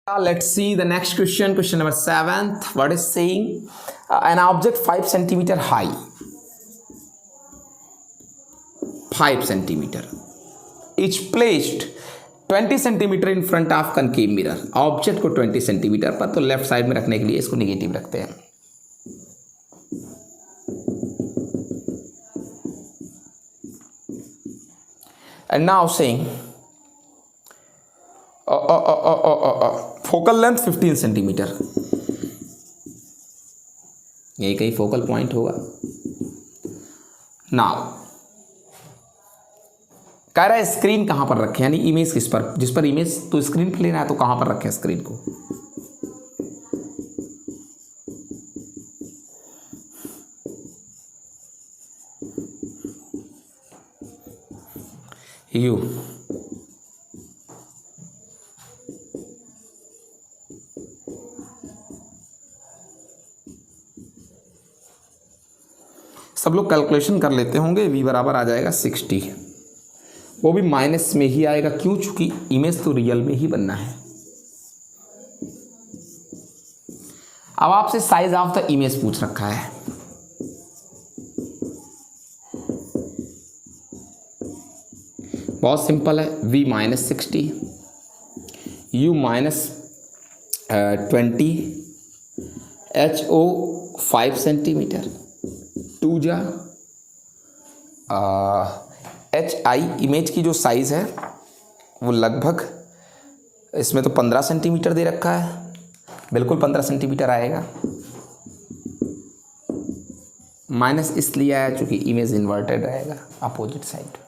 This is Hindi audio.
Let's see the next question. Question number 7th. What is saying? An object 5 centimeter high, 5 centimeter, is placed 20 centimetre in front of concave mirror. Object को 20 सेंटीमीटर पर, तो लेफ्ट साइड में रखने के लिए इसको निगेटिव रखते हैं. And now saying focal length 15 centimetre. यही कहीं फोकल पॉइंट होगा. नाउ कह रहा है स्क्रीन कहां पर रखें, यानी इमेज किस पर, जिस पर इमेज तो स्क्रीन पर लेना है तो कहां पर रखें स्क्रीन को. यू सब लोग कैलकुलेशन कर लेते होंगे. v बराबर आ जाएगा 60. वो भी माइनस में ही आएगा. क्यों? चूंकि इमेज तो रियल में ही बनना है. अब आपसे साइज ऑफ द इमेज पूछ रखा है. बहुत सिंपल है. v minus 60, u minus 20, ho 5 centimetre, 2 जा एच आई. इमेज की जो साइज़ है वो लगभग इसमें तो 15 सेंटीमीटर दे रखा है. बिल्कुल 15 सेंटीमीटर आएगा. माइनस इसलिए आया चूँकि इमेज इन्वर्टेड रहेगा अपोजिट साइड.